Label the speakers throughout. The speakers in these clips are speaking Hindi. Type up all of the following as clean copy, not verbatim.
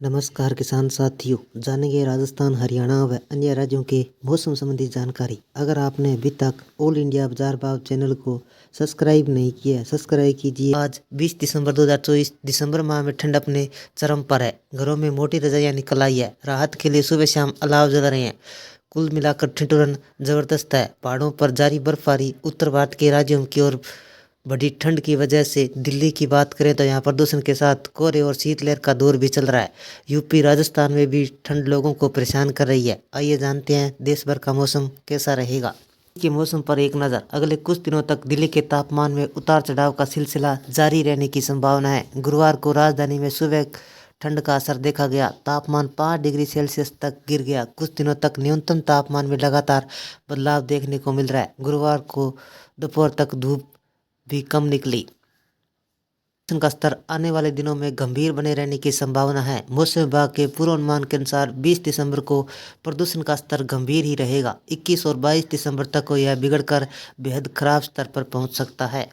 Speaker 1: नमस्कार किसान साथियों, जानेंगे राजस्थान, हरियाणा व अन्य राज्यों के मौसम संबंधी जानकारी। अगर आपने अभी तक ऑल इंडिया बाजार भाव चैनल को सब्सक्राइब नहीं किया है, सब्सक्राइब कीजिए। आज 20 दिसंबर 2024, दिसंबर माह में ठंड अपने चरम पर है। घरों में मोटी रजाइयाँ निकल आई है। राहत के लिए सुबह शाम अलाव जल रहे हैं। कुल मिलाकर ठिठुरन जबरदस्त है। पहाड़ों पर जारी बर्फबारी, उत्तर भारत के राज्यों की ओर बड़ी ठंड की वजह से दिल्ली की बात करें तो यहाँ प्रदूषण के साथ कोहरे और शीतलहर का दौर भी चल रहा है। यूपी राजस्थान में भी ठंड लोगों को परेशान कर रही है। आइए जानते हैं देश भर का मौसम कैसा रहेगा। के मौसम पर एक नज़र। अगले कुछ दिनों तक दिल्ली के तापमान में उतार चढ़ाव का सिलसिला जारी रहने की संभावना है। गुरुवार को राजधानी में सुबह ठंड का असर देखा गया। तापमान 5 डिग्री सेल्सियस तक गिर गया। कुछ दिनों तक न्यूनतम तापमान में लगातार बदलाव देखने को मिल रहा है। गुरुवार को दोपहर तक धूप भी कम निकली। प्रदूषण का स्तर आने वाले दिनों में गंभीर बने रहने की संभावना है। मौसम विभाग के पूर्वानुमान के अनुसार 20 दिसंबर को प्रदूषण का स्तर गंभीर ही रहेगा। 21 और 22 दिसंबर तक को यह बिगड़कर बेहद खराब स्तर पर पहुंच सकता है।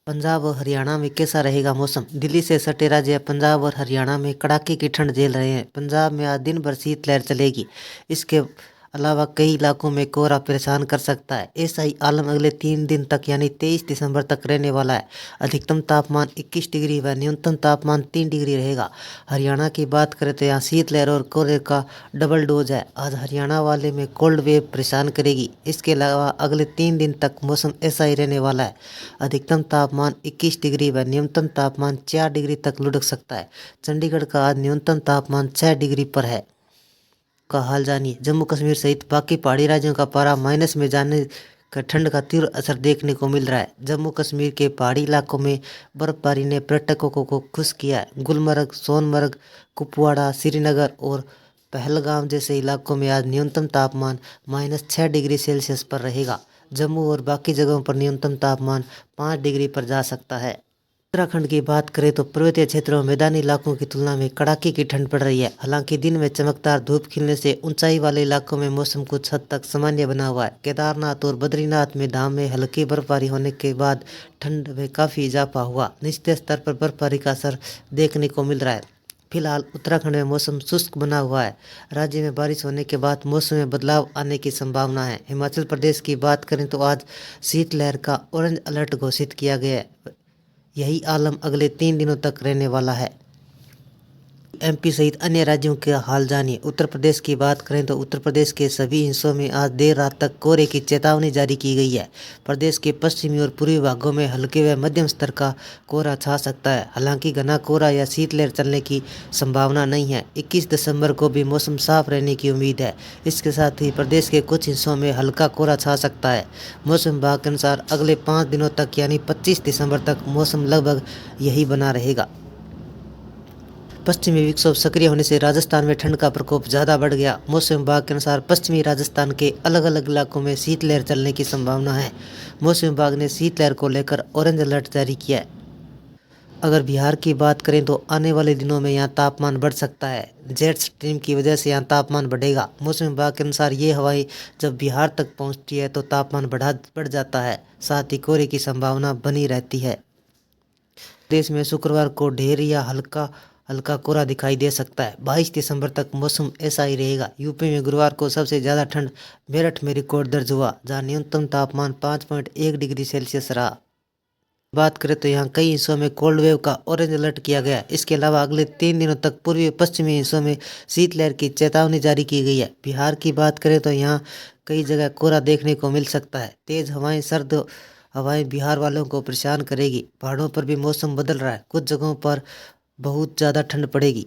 Speaker 1: पंजाब और हरियाणा में कैसा रहेगा मौसम। दिल्ली से सटे राज्य पंजाब और हरियाणा में कड़ाके की ठंड झेल रहे हैं। पंजाब में आज दिन भर शीतलहर चलेगी। इसके अलावा कई इलाकों में कोहरा परेशान कर सकता है। ऐसा ही आलम अगले 3 दिन तक यानी 23 दिसंबर तक रहने वाला है। अधिकतम तापमान 21 डिग्री व न्यूनतम तापमान 3 डिग्री रहेगा। हरियाणा की बात करें तो यहाँ शीतलहर और कोहरे का डबल डोज है। आज हरियाणा वाले में कोल्ड वेव परेशान करेगी। इसके अलावा अगले 3 दिन तक मौसम ऐसा ही रहने वाला है। अधिकतम तापमान 21 डिग्री व न्यूनतम तापमान 4 डिग्री तक लुढ़क सकता है। चंडीगढ़ का आज न्यूनतम तापमान 6 डिग्री पर है। का हाल जानिए। जम्मू कश्मीर सहित बाकी पहाड़ी राज्यों का पारा माइनस में जाने का ठंड का तीव्र असर देखने को मिल रहा है। जम्मू कश्मीर के पहाड़ी इलाकों में बर्फबारी ने पर्यटकों को खुश किया है। गुलमर्ग, सोनमर्ग, कुपवाड़ा, श्रीनगर और पहलगाम जैसे इलाकों में आज न्यूनतम तापमान -6 डिग्री सेल्सियस पर रहेगा। जम्मू और बाकी जगहों पर न्यूनतम तापमान 5 डिग्री पर जा सकता है। उत्तराखंड की बात करें तो पर्वतीय क्षेत्रों में मैदानी इलाकों की तुलना में कड़ाके की ठंड पड़ रही है। हालांकि दिन में चमकदार धूप खिलने से ऊंचाई वाले इलाकों में मौसम कुछ हद तक सामान्य बना हुआ है। केदारनाथ और बद्रीनाथ में धाम में हल्की बर्फबारी होने के बाद ठंड में काफ़ी इजाफा हुआ। निचले स्तर पर बर्फबारी का असर देखने को मिल रहा है। फिलहाल उत्तराखंड में मौसम शुष्क बना हुआ है। राज्य में बारिश होने के बाद मौसम में बदलाव आने की संभावना है। हिमाचल प्रदेश की बात करें तो आज शीतलहर का ऑरेंज अलर्ट घोषित किया गया है। यही आलम अगले 3 दिनों तक रहने वाला है। एमपी सहित अन्य राज्यों के हाल जानिए। उत्तर प्रदेश की बात करें तो उत्तर प्रदेश के सभी हिस्सों में आज देर रात तक कोहरे की चेतावनी जारी की गई है। प्रदेश के पश्चिमी और पूर्वी भागों में हल्के व मध्यम स्तर का कोहरा छा सकता है। हालांकि घना कोहरा या शीतलहर चलने की संभावना नहीं है। 21 दिसंबर को भी मौसम साफ रहने की उम्मीद है। इसके साथ ही प्रदेश के कुछ हिस्सों में हल्का कोहरा छा सकता है। मौसम विभाग के अनुसार अगले 5 दिनों तक यानी 25 दिसंबर तक मौसम लगभग यही बना रहेगा। पश्चिमी विक्षोभ सक्रिय होने से राजस्थान में ठंड का प्रकोप ज़्यादा बढ़ गया। मौसम विभाग के अनुसार पश्चिमी राजस्थान के अलग अलग इलाकों में शीतलहर चलने की संभावना है। मौसम विभाग ने शीतलहर को लेकर ऑरेंज अलर्ट जारी किया है। अगर बिहार की बात करें तो आने वाले दिनों में यहाँ तापमान बढ़ सकता है। जेट स्ट्रीम की वजह से यहाँ तापमान बढ़ेगा। मौसम विभाग के अनुसार ये हवाएं जब बिहार तक पहुँचती है तो तापमान बढ़ जाता है। साथ ही कोहरे की संभावना बनी रहती है। देश में शुक्रवार को ढेर या हल्का कोहरा दिखाई दे सकता है। 22 दिसंबर तक मौसम ऐसा ही रहेगा। यूपी में गुरुवार को सबसे ज़्यादा ठंड मेरठ में रिकॉर्ड दर्ज हुआ, जहाँ न्यूनतम तापमान 5.1 डिग्री सेल्सियस रहा। बात करें तो यहाँ कई हिस्सों में कोल्ड वेव का ऑरेंज अलर्ट किया गया। इसके अलावा अगले 3 दिनों तक पूर्वी पश्चिमी हिस्सों में शीतलहर की चेतावनी जारी की गई है। बिहार की बात करें तो यहाँ कई जगह कोहरा देखने को मिल सकता है। तेज़ हवाएं, सर्द हवाएं बिहार वालों को परेशान करेगी। पहाड़ों पर भी मौसम बदल रहा है। कुछ जगहों पर बहुत ज़्यादा ठंड पड़ेगी।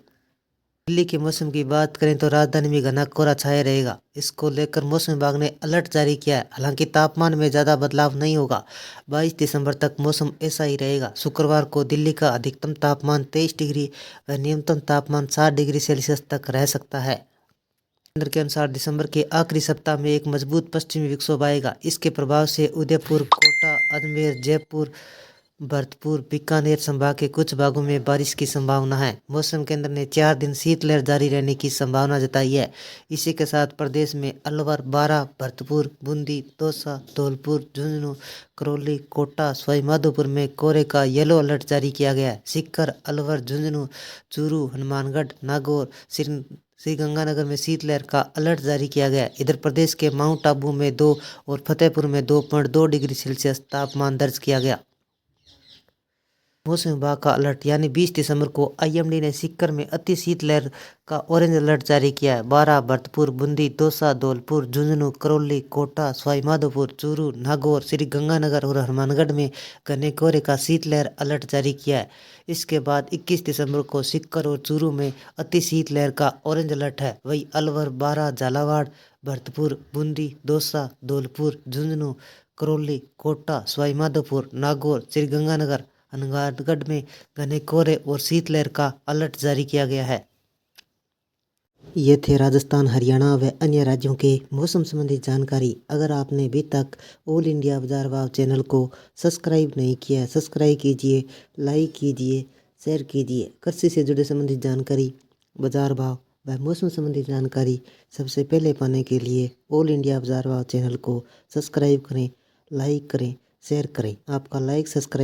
Speaker 1: दिल्ली के मौसम की बात करें तो राजधानी में घना कोहरा छाया रहेगा। इसको लेकर मौसम विभाग ने अलर्ट जारी किया है। हालांकि तापमान में ज़्यादा बदलाव नहीं होगा। 22 दिसंबर तक मौसम ऐसा ही रहेगा। शुक्रवार को दिल्ली का अधिकतम तापमान 23 डिग्री व न्यूनतम तापमान 7 डिग्री सेल्सियस तक रह सकता है। केंद्र के अनुसार दिसंबर के आखिरी सप्ताह में एक मजबूत पश्चिमी विक्षोभ आएगा। इसके प्रभाव से उदयपुर, कोटा, अजमेर, जयपुर, भरतपुर बीकानेर संभाग के कुछ भागों में बारिश की संभावना है। मौसम केंद्र ने 4 दिन शीतलहर जारी रहने की संभावना जताई है। इसी के साथ प्रदेश में अलवर, बारां, भरतपुर, बूंदी, दौसा, धौलपुर, झुंझुनू, करौली, कोटा, सवाई माधोपुर में कोहरे का येलो अलर्ट जारी किया गया है। सीकर, अलवर, झुंझुनू, चूरू, हनुमानगढ़, नागौर, श्रीगंगानगर में शीतलहर का अलर्ट जारी किया गया है। इधर प्रदेश के माउंट आबू में 2 और फतेहपुर में 2.2 डिग्री सेल्सियस तापमान दर्ज किया गया। मौसम विभाग का अलर्ट यानी 20 दिसंबर को आईएमडी ने सीकर में अति शीतलहर का ऑरेंज अलर्ट जारी किया है। बारां, भरतपुर, बूंदी, दौसा, धौलपुर, झुंझुनू, करौली, कोटा, सवाई माधोपुर, चूरू, नागौर, श्रीगंगानगर और हनुमानगढ़ में घने कोहरे का शीतलहर अलर्ट जारी किया है। इसके बाद 21 दिसंबर को सीकर और चूरू में अति शीतलहर का ऑरेंज अलर्ट है। वहीं अलवर, बारां, झालावाड़, भरतपुर, बूंदी, दौसा, धौलपुर, झुंझुनू, करौली, कोटा, सवाई माधोपुर, नागौर, श्रीगंगानगर, हनुमानगढ़ में घने कोहरे और शीतलहर का अलर्ट जारी किया गया है। ये थे राजस्थान, हरियाणा व अन्य राज्यों के मौसम संबंधी जानकारी। अगर आपने अभी तक ऑल इंडिया बाजार भाव चैनल को सब्सक्राइब नहीं किया है, सब्सक्राइब कीजिए, लाइक कीजिए, शेयर कीजिए। कृषि से जुड़े संबंधित जानकारी, बाजार भाव व मौसम संबंधी जानकारी सबसे पहले पाने के लिए ऑल इंडिया बाजार भाव चैनल को सब्सक्राइब करें, लाइक करें, शेयर करें। आपका लाइक, सब्सक्राइब